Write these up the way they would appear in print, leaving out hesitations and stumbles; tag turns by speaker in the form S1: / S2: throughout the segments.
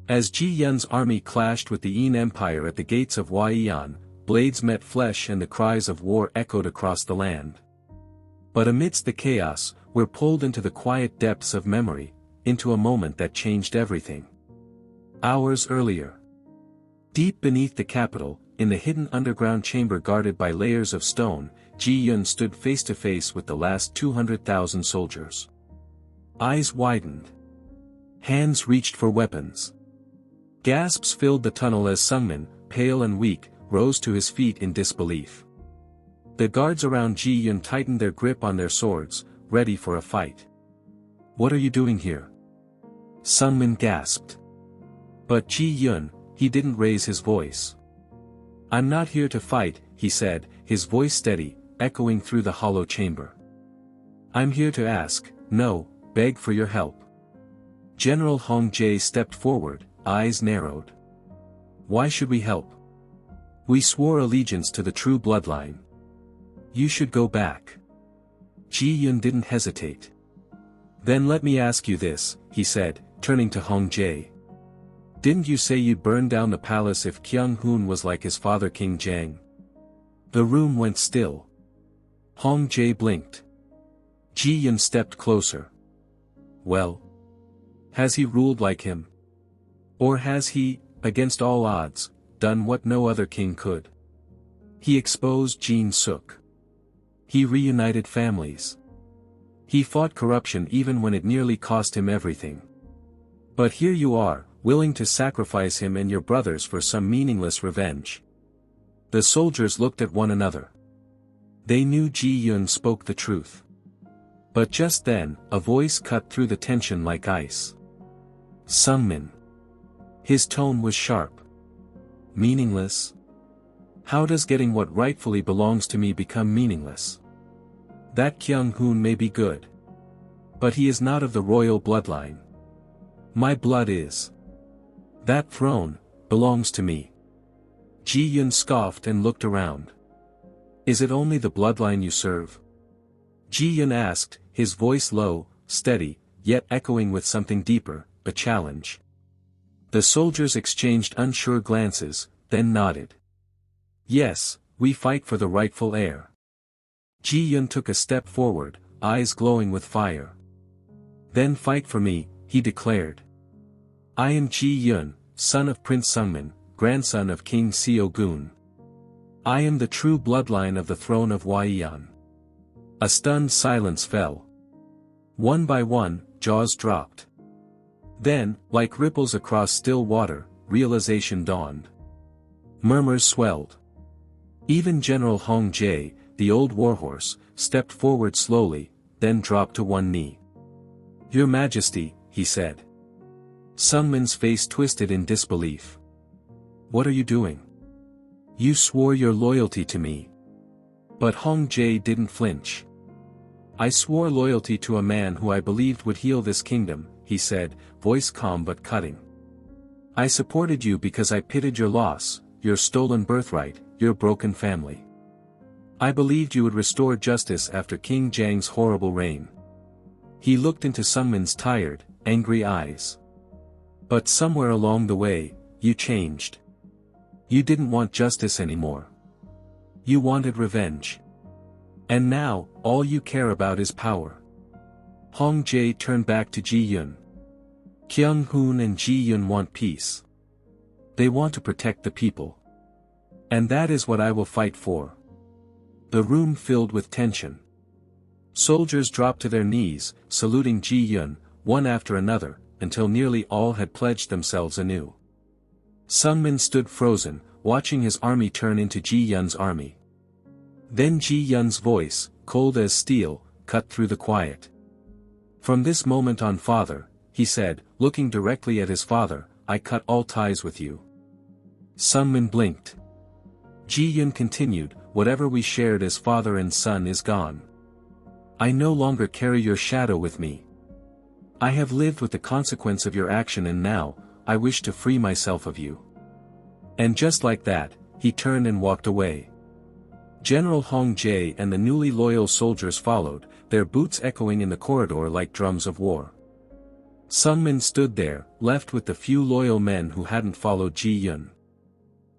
S1: As Ji Yun's army clashed with the Yin Empire at the gates of Huaiyan, blades met flesh and the cries of war echoed across the land. But amidst the chaos, we're pulled into the quiet depths of memory, into a moment that changed everything. Hours earlier. Deep beneath the capital, in the hidden underground chamber guarded by layers of stone, Ji Yun stood face to face with the last 200,000 soldiers. Eyes widened. Hands reached for weapons. Gasps filled the tunnel as Sunman, pale and weak, rose to his feet in disbelief. The guards around Ji Yun tightened their grip on their swords, ready for a fight. "What are you doing here?" Sunman gasped. But Ji Yun, he didn't raise his voice. "I'm not here to fight," he said, his voice steady, echoing through the hollow chamber. "I'm here to ask, no, beg for your help." General Hong Jae stepped forward, eyes narrowed. "Why should we help? We swore allegiance to the true bloodline. You should go back." Ji Yun didn't hesitate. "Then let me ask you this," he said, turning to Hong Jae. "Didn't you say you'd burn down the palace if Kyung-hoon was like his father King Jang?" The room went still. Hong Jae blinked. Ji Yun stepped closer. "Well, has he ruled like him? Or has he, against all odds, done what no other king could? He exposed Jin Sook. He reunited families. He fought corruption even when it nearly cost him everything. But here you are, willing to sacrifice him and your brothers for some meaningless revenge." The soldiers looked at one another. They knew Ji Yun spoke the truth. But just then, a voice cut through the tension like ice. "Sunman." His tone was sharp. "Meaningless? How does getting what rightfully belongs to me become meaningless? That Kyung-hoon may be good. But he is not of the royal bloodline. My blood is. That throne belongs to me." Ji Yun scoffed and looked around. "Is it only the bloodline you serve?" Ji Yun asked, his voice low, steady, yet echoing with something deeper, a challenge. The soldiers exchanged unsure glances, then nodded. "Yes, we fight for the rightful heir." Ji Yun took a step forward, eyes glowing with fire. "Then fight for me," he declared. "I am Ji Yun, son of Prince Sunman, grandson of King Seo-gun. I am the true bloodline of the throne of Huaiyan." A stunned silence fell. One by one, jaws dropped. Then, like ripples across still water, realization dawned. Murmurs swelled. Even General Hong Jae, the old warhorse, stepped forward slowly, then dropped to one knee. "Your Majesty," he said. Sunman's face twisted in disbelief. "What are you doing? You swore your loyalty to me." But Hong Jae didn't flinch. "I swore loyalty to a man who I believed would heal this kingdom," he said, voice calm but cutting. "I supported you because I pitied your loss, your stolen birthright, your broken family. I believed you would restore justice after King Jang's horrible reign." He looked into Sunman's tired, angry eyes. "But somewhere along the way, you changed. You didn't want justice anymore. You wanted revenge. And now, all you care about is power." Hong Jae turned back to Ji Yun. "Kyung-hoon and Ji Yun want peace. They want to protect the people. And that is what I will fight for." The room filled with tension. Soldiers dropped to their knees, saluting Ji Yun, one after another, until nearly all had pledged themselves anew. Sunman stood frozen, watching his army turn into Ji Yun's army. Then Ji Yun's voice, cold as steel, cut through the quiet. "From this moment on, father," he said, looking directly at his father, "I cut all ties with you." Sunman blinked. Ji Yun continued, "Whatever we shared as father and son is gone. I no longer carry your shadow with me. I have lived with the consequence of your action, and now, I wish to free myself of you." And just like that, he turned and walked away. General Hong Jae and the newly loyal soldiers followed, their boots echoing in the corridor like drums of war. Sunman stood there, left with the few loyal men who hadn't followed Ji Yun.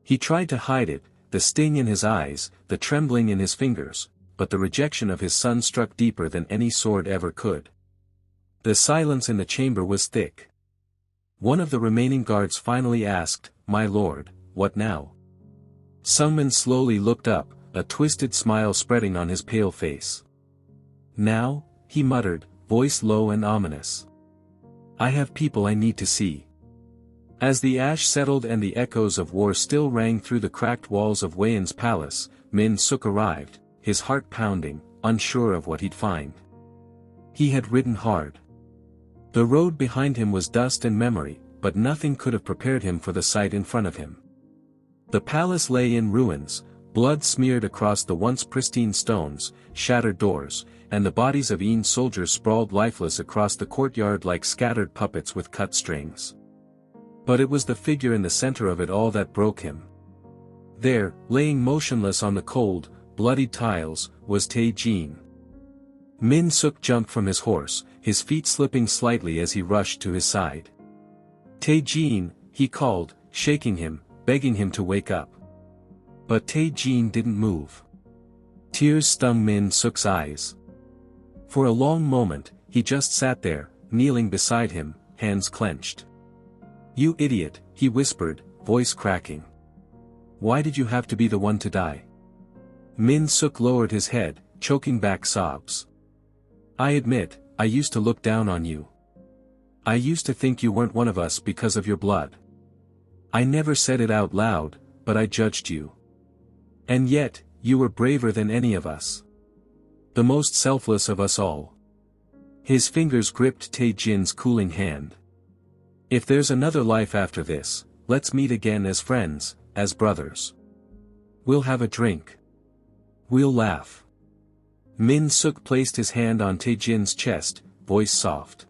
S1: He tried to hide it, the sting in his eyes, the trembling in his fingers, but the rejection of his son struck deeper than any sword ever could. The silence in the chamber was thick. One of the remaining guards finally asked, "My lord, what now?" Sunman slowly looked up, a twisted smile spreading on his pale face. "Now," he muttered, voice low and ominous. "I have people I need to see." As the ash settled and the echoes of war still rang through the cracked walls of Wayan's palace, Min Sook arrived, his heart pounding, unsure of what he'd find. He had ridden hard. The road behind him was dust and memory, but nothing could have prepared him for the sight in front of him. The palace lay in ruins, blood smeared across the once pristine stones, shattered doors, and the bodies of soldiers sprawled lifeless across the courtyard like scattered puppets with cut strings. But it was the figure in the center of it all that broke him. There, laying motionless on the cold, bloody tiles, was Tae-jin. Min Sook jumped from his horse, his feet slipping slightly as he rushed to his side. "Tae-jin," he called, shaking him, begging him to wake up. But Tae-jin didn't move. Tears stung Min Sook's eyes. For a long moment, he just sat there, kneeling beside him, hands clenched. "You idiot," he whispered, voice cracking. "Why did you have to be the one to die?" Min Sook lowered his head, choking back sobs. "I admit, I used to look down on you. I used to think you weren't one of us because of your blood. I never said it out loud, but I judged you. And yet, you were braver than any of us. The most selfless of us all." His fingers gripped Tae-jin's cooling hand. "If there's another life after this, let's meet again as friends, as brothers. We'll have a drink. We'll laugh." Min Sook placed his hand on Tae-jin's chest, voice soft.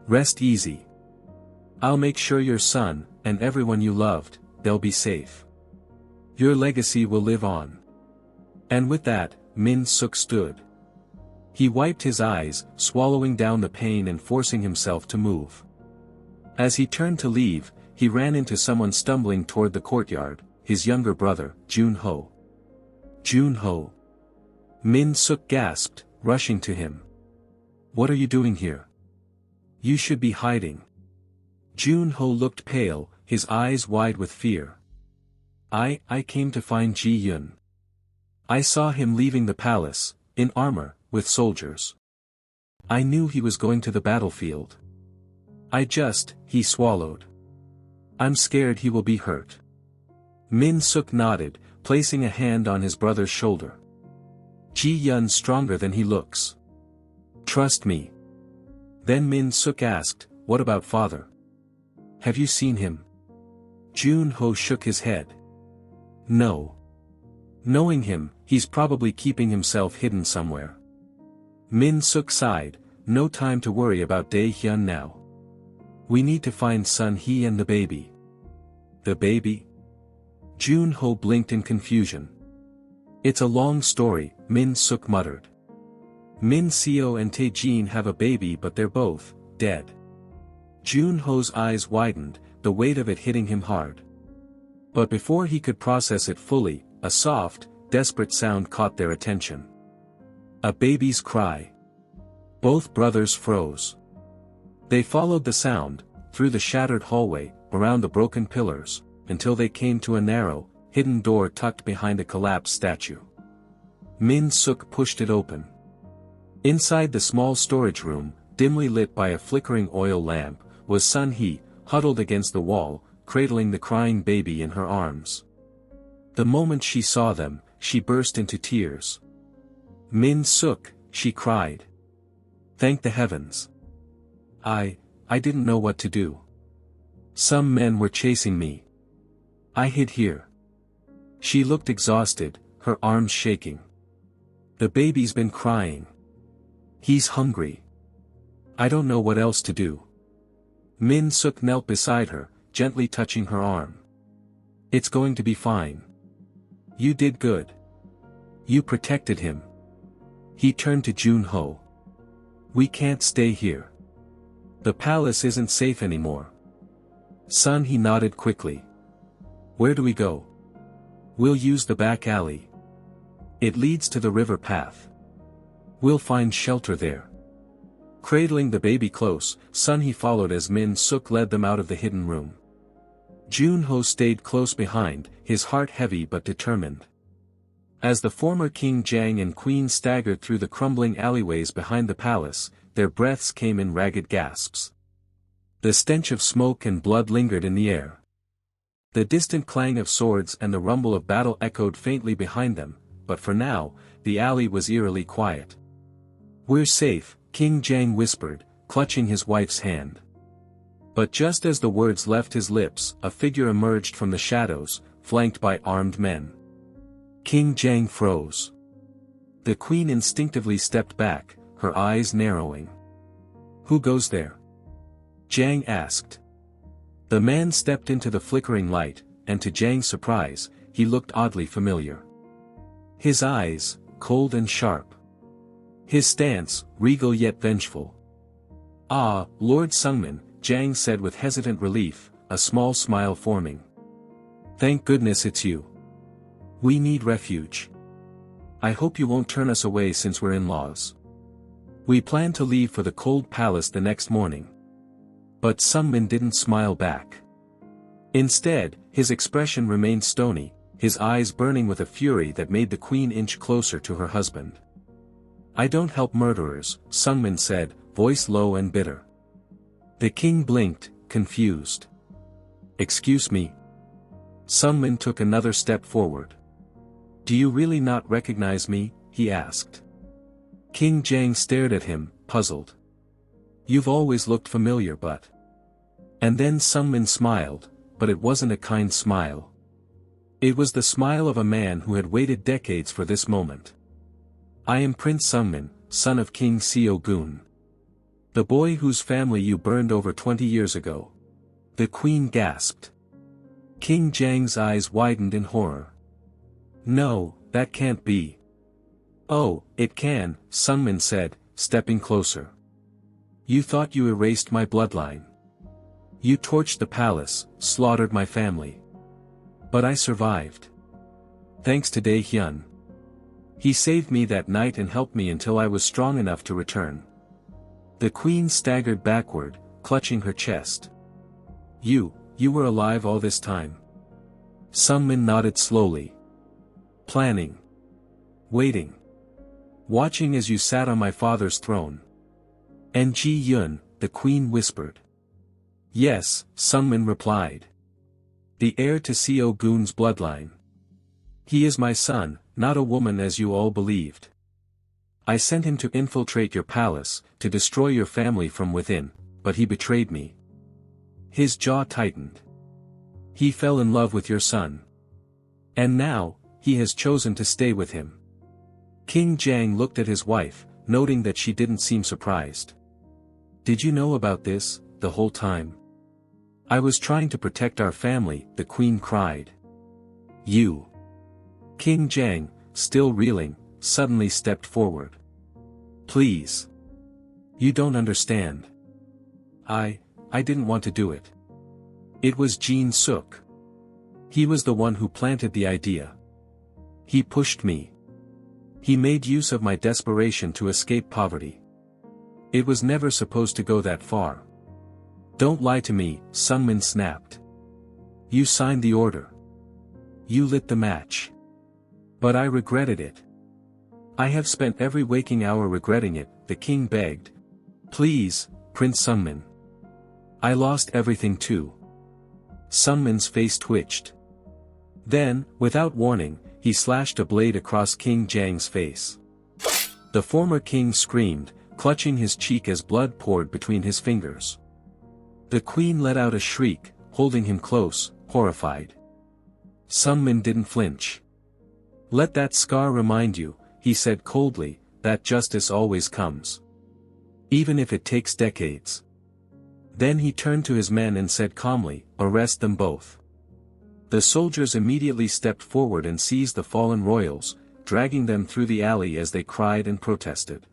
S1: "Rest easy. I'll make sure your son, and everyone you loved, they'll be safe. Your legacy will live on." And with that, Min Sook stood. He wiped his eyes, swallowing down the pain and forcing himself to move. As he turned to leave, he ran into someone stumbling toward the courtyard, his younger brother, Jun-ho. "Jun-ho!" Min Sook gasped, rushing to him. "What are you doing here? You should be hiding." Jun-ho looked pale, his eyes wide with fear. I came to find Ji Yun. I saw him leaving the palace, in armor, with soldiers. I knew he was going to the battlefield. He swallowed. I'm scared he will be hurt." Min Sook nodded, placing a hand on his brother's shoulder. "Ji Yun's stronger than he looks. Trust me." Then Min Sook asked, "What about father? Have you seen him?" Jun-ho shook his head. "No. Knowing him, he's probably keeping himself hidden somewhere." Min Sook sighed, "No time to worry about Dae-hyun now. We need to find Sun Hee and the baby." "The baby?" Jun-ho blinked in confusion. "It's a long story," Min Sook muttered. "Min Seo and Tae-jin have a baby but they're both dead." Jun-ho's eyes widened, the weight of it hitting him hard. But before he could process it fully, a soft, desperate sound caught their attention. A baby's cry. Both brothers froze. They followed the sound, through the shattered hallway, around the broken pillars, until they came to a narrow, hidden door tucked behind a collapsed statue. Min Sook pushed it open. Inside the small storage room, dimly lit by a flickering oil lamp, was Sun Hee, huddled against the wall, cradling the crying baby in her arms. The moment she saw them, she burst into tears. "Min Sook," she cried. "Thank the heavens. I didn't know what to do. Some men were chasing me. I hid here." She looked exhausted, her arms shaking. "The baby's been crying. He's hungry. I don't know what else to do." Min Sook knelt beside her, gently touching her arm. "It's going to be fine. You did good. You protected him." He turned to Jun-ho. "We can't stay here. The palace isn't safe anymore. Son, he nodded quickly. Where do we go? We'll use the back alley. It leads to the river path. We'll find shelter there. Cradling the baby close, Son, he followed as Jin Sook led them out of the hidden room. Junho stayed close behind, his heart heavy but determined. As the former King Jang and Queen staggered through the crumbling alleyways behind the palace, their breaths came in ragged gasps. The stench of smoke and blood lingered in the air. The distant clang of swords and the rumble of battle echoed faintly behind them, but for now, the alley was eerily quiet. "We're safe," King Jang whispered, clutching his wife's hand. But just as the words left his lips, a figure emerged from the shadows, flanked by armed men. King Jang froze. The queen instinctively stepped back, her eyes narrowing. "Who goes there?" Jang asked. The man stepped into the flickering light, and to Jang's surprise, he looked oddly familiar. His eyes, cold and sharp. His stance, regal yet vengeful. "Ah, Lord Sunman," Jang said with hesitant relief, a small smile forming. "Thank goodness it's you. We need refuge. I hope you won't turn us away since we're in-laws. We plan to leave for the cold palace the next morning." But Sunman didn't smile back. Instead, his expression remained stony, his eyes burning with a fury that made the queen inch closer to her husband. "I don't help murderers," Sunman said, voice low and bitter. The king blinked, confused. "Excuse me?" Sunman took another step forward. "Do you really not recognize me?" he asked. King Jang stared at him, puzzled. "You've always looked familiar but..." And then Sunman smiled, but it wasn't a kind smile. It was the smile of a man who had waited decades for this moment. "I am Prince Sunman, son of King Seo-gun. The boy whose family you burned over 20 years ago." The queen gasped. King Jang's eyes widened in horror. "No, that can't be." "Oh, it can," Sunman said, stepping closer. "You thought you erased my bloodline. You torched the palace, slaughtered my family. But I survived. Thanks to Dae-hyun. He saved me that night and helped me until I was strong enough to return." The queen staggered backward, clutching her chest. You were alive all this time?" Sunman nodded slowly. "Planning. Waiting. Watching as you sat on my father's throne." "And Ji-yun," the queen whispered. "Yes," Sunman replied. "The heir to Seo-gun's bloodline. He is my son, not a woman as you all believed. I sent him to infiltrate your palace, to destroy your family from within, but he betrayed me." His jaw tightened. "He fell in love with your son. And now, he has chosen to stay with him." King Jang looked at his wife, noting that she didn't seem surprised. "Did you know about this, the whole time?" "I was trying to protect our family," the queen cried. "You." King Jang, still reeling, suddenly stepped forward. "Please. You don't understand. I didn't want to do it. It was Jin Sook. He was the one who planted the idea. He pushed me. He made use of my desperation to escape poverty. It was never supposed to go that far." "Don't lie to me," Sunman snapped. "You signed the order. You lit the match. But I regretted it. I have spent every waking hour regretting it," the king begged. "Please, Prince Sunman. I lost everything too." Sunman's face twitched. Then, without warning, he slashed a blade across King Jang's face. The former king screamed, clutching his cheek as blood poured between his fingers. The queen let out a shriek, holding him close, horrified. Sunman didn't flinch. "Let that scar remind you," he said coldly, "that justice always comes. Even if it takes decades." Then he turned to his men and said calmly, "Arrest them both." The soldiers immediately stepped forward and seized the fallen royals, dragging them through the alley as they cried and protested.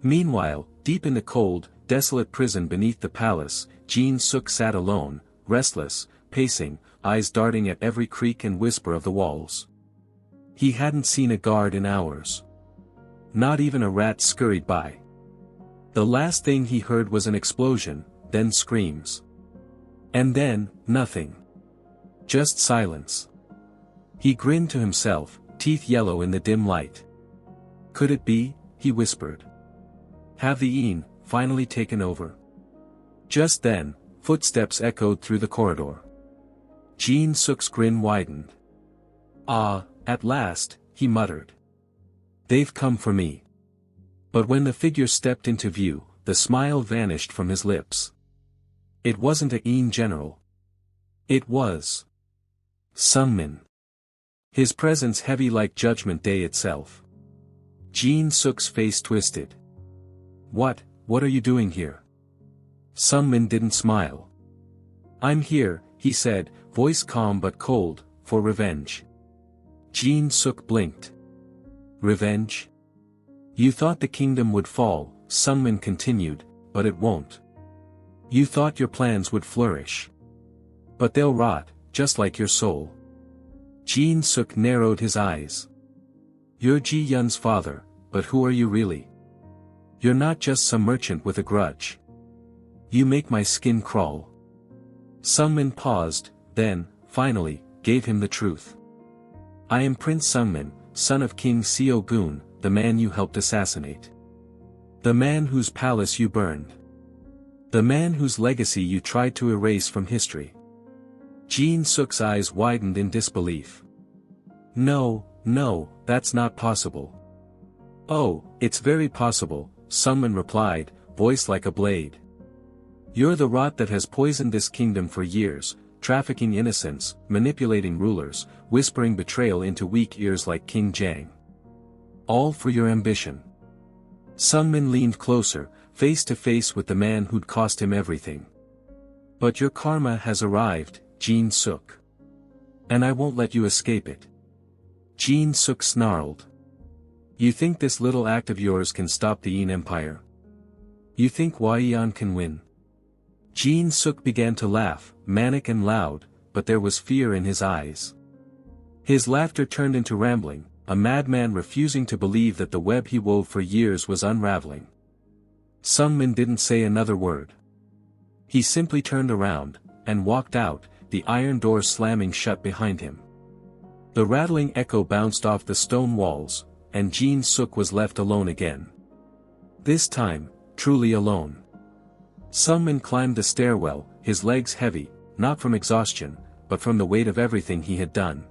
S1: Meanwhile, deep in the cold, desolate prison beneath the palace, Jin Sook sat alone, restless, pacing, eyes darting at every creak and whisper of the walls. He hadn't seen a guard in hours. Not even a rat scurried by. The last thing he heard was an explosion, then screams. And then, nothing. Just silence. He grinned to himself, teeth yellow in the dim light. Could it be, he whispered. Have the Een finally taken over? Just then, footsteps echoed through the corridor. Jin Sook's grin widened. Ah, at last, he muttered. They've come for me. But when the figure stepped into view, the smile vanished from his lips. It wasn't a Een general. It was Sunman. His presence heavy like Judgment Day itself. Jin Sook's face twisted. What are you doing here? Sunman didn't smile. I'm here, he said, voice calm but cold, for revenge. Jin Sook blinked. Revenge? You thought the kingdom would fall, Sunman continued, but it won't. You thought your plans would flourish. But they'll rot, just like your soul. Jin Sook narrowed his eyes. You're Ji Yun's father, but who are you really? You're not just some merchant with a grudge. You make my skin crawl. Sunman paused, then, finally, gave him the truth. I am Prince Sunman, son of King Seo-gun, the man you helped assassinate. The man whose palace you burned. The man whose legacy you tried to erase from history. Jin Sook's eyes widened in disbelief. No, that's not possible. Oh, it's very possible, Sunman replied, voice like a blade. You're the rot that has poisoned this kingdom for years, trafficking innocents, manipulating rulers, whispering betrayal into weak ears like King Jang. All for your ambition. Sunman leaned closer, face to face with the man who'd cost him everything. But your karma has arrived, Jin Sook. And I won't let you escape it. Jin Sook snarled. You think this little act of yours can stop the Een Empire? You think Hwaiyan can win? Jin Sook began to laugh, manic and loud, but there was fear in his eyes. His laughter turned into rambling, a madman refusing to believe that the web he wove for years was unraveling. Sunman didn't say another word. He simply turned around, and walked out, the iron door slamming shut behind him. The rattling echo bounced off the stone walls, and Jin Sook was left alone again. This time, truly alone. Sunman climbed the stairwell, his legs heavy, not from exhaustion, but from the weight of everything he had done.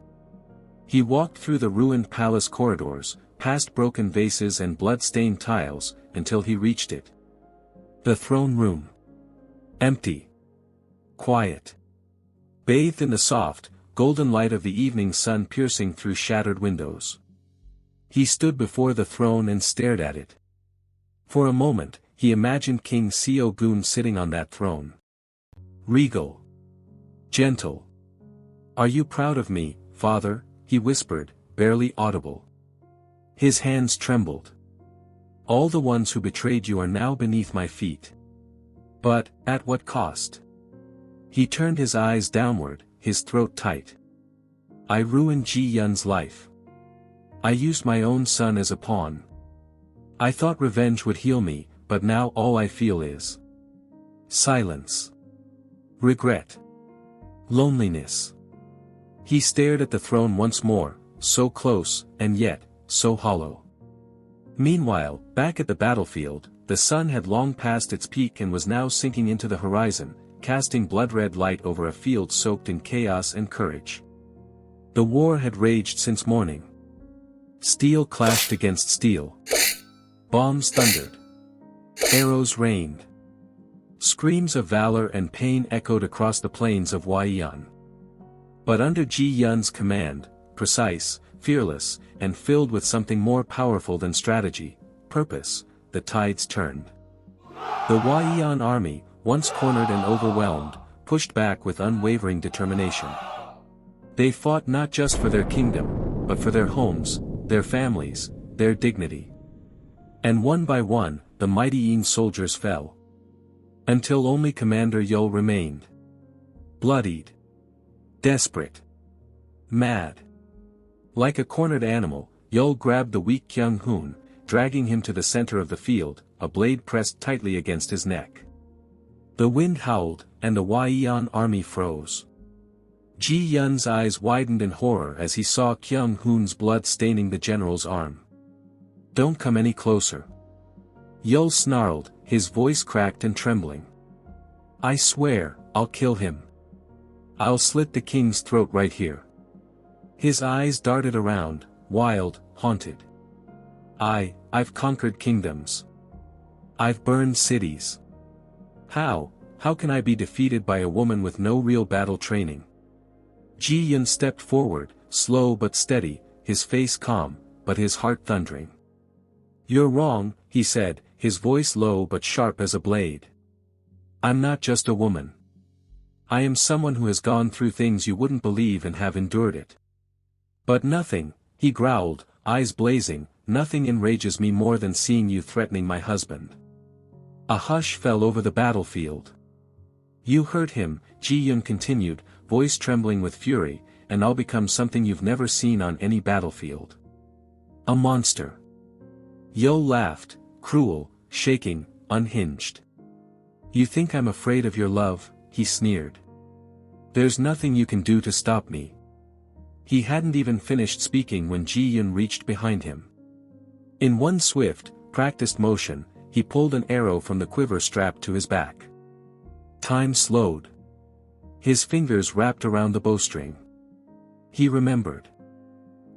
S1: He walked through the ruined palace corridors, past broken vases and blood-stained tiles, until he reached it. The throne room. Empty. Quiet. Bathed in the soft, golden light of the evening sun piercing through shattered windows. He stood before the throne and stared at it. For a moment, he imagined King Seo-gun sitting on that throne. Regal. Gentle. Are you proud of me, father? He whispered, barely audible. His hands trembled. All the ones who betrayed you are now beneath my feet. But, at what cost? He turned his eyes downward, his throat tight. I ruined Ji Yun's life. I used my own son as a pawn. I thought revenge would heal me, but now all I feel is silence. Regret. Loneliness. He stared at the throne once more, so close, and yet, so hollow. Meanwhile, back at the battlefield, the sun had long passed its peak and was now sinking into the horizon, casting blood-red light over a field soaked in chaos and courage. The war had raged since morning. Steel clashed against steel. Bombs thundered. Arrows rained. Screams of valor and pain echoed across the plains of Hwaiyan. But under Ji Yun's command, precise, fearless, and filled with something more powerful than strategy, purpose, the tides turned. The Hwaiyan army, once cornered and overwhelmed, pushed back with unwavering determination. They fought not just for their kingdom, but for their homes, their families, their dignity. And one by one, the mighty Een soldiers fell. Until only Commander Yul remained. Bloodied. Desperate. Mad. Like a cornered animal, Yul grabbed the weak Kyung-hoon, dragging him to the center of the field, a blade pressed tightly against his neck. The wind howled, and the Hwaiyan army froze. Ji-yun's eyes widened in horror as he saw Kyung-hoon's blood staining the general's arm. "Don't come any closer." Yul snarled, his voice cracked and trembling. "I swear, I'll kill him. I'll slit the king's throat right here." His eyes darted around, wild, haunted. I've conquered kingdoms. I've burned cities. How can I be defeated by a woman with no real battle training? Ji-yun stepped forward, slow but steady, his face calm, but his heart thundering. "You're wrong," he said, his voice low but sharp as a blade. "I'm not just a woman. I am someone who has gone through things you wouldn't believe and have endured it. But nothing," he growled, eyes blazing, "nothing enrages me more than seeing you threatening my husband." A hush fell over the battlefield. "You hurt him," Ji-yun continued, voice trembling with fury, "and I'll become something you've never seen on any battlefield. A monster." Yul laughed, cruel, shaking, unhinged. "You think I'm afraid of your love?" he sneered. "There's nothing you can do to stop me." He hadn't even finished speaking when Ji-yun reached behind him. In one swift, practiced motion, he pulled an arrow from the quiver strapped to his back. Time slowed. His fingers wrapped around the bowstring. He remembered.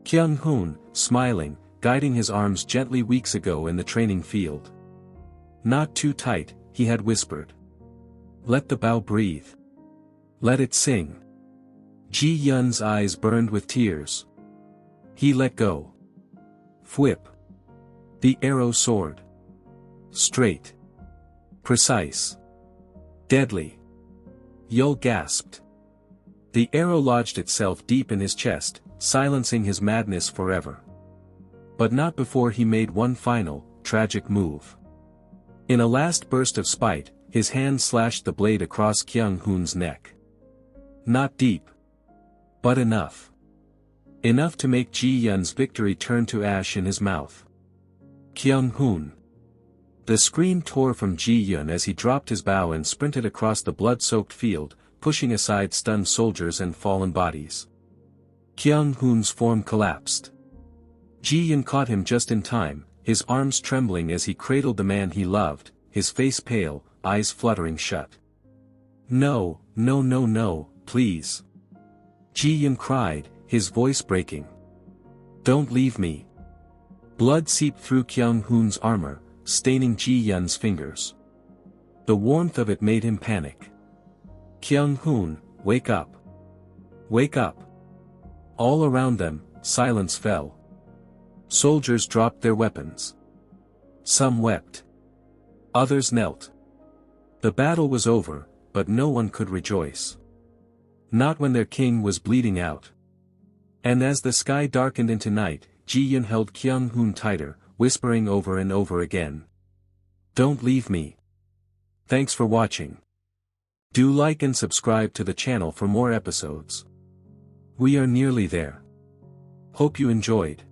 S1: Kyung-hoon, smiling, guiding his arms gently weeks ago in the training field. "Not too tight," he had whispered. "Let the bow breathe. Let it sing." Ji-yun's eyes burned with tears. He let go. Whip. The arrow soared. Straight. Precise. Deadly. Yul gasped. The arrow lodged itself deep in his chest, silencing his madness forever. But not before he made one final, tragic move. In a last burst of spite, his hand slashed the blade across Kyung-hoon's neck. Not deep. But enough. Enough to make Ji-yun's victory turn to ash in his mouth. Kyung-hoon. The scream tore from Ji-yun as he dropped his bow and sprinted across the blood-soaked field, pushing aside stunned soldiers and fallen bodies. Kyung-hoon's form collapsed. Ji-yun caught him just in time, his arms trembling as he cradled the man he loved, his face pale, eyes fluttering shut. "No, no, no, no, please." Ji-yun cried, his voice breaking. "Don't leave me." Blood seeped through Kyung-hoon's armor, staining Ji-yun's fingers. The warmth of it made him panic. "Kyung-hoon, wake up. Wake up." All around them, silence fell. Soldiers dropped their weapons. Some wept. Others knelt. The battle was over, but no one could rejoice. Not when their king was bleeding out. And as the sky darkened into night, Ji-yun held Kyung-hoon tighter, whispering over and over again. "Don't leave me." Thanks for watching. Do like and subscribe to the channel for more episodes. We are nearly there. Hope you enjoyed.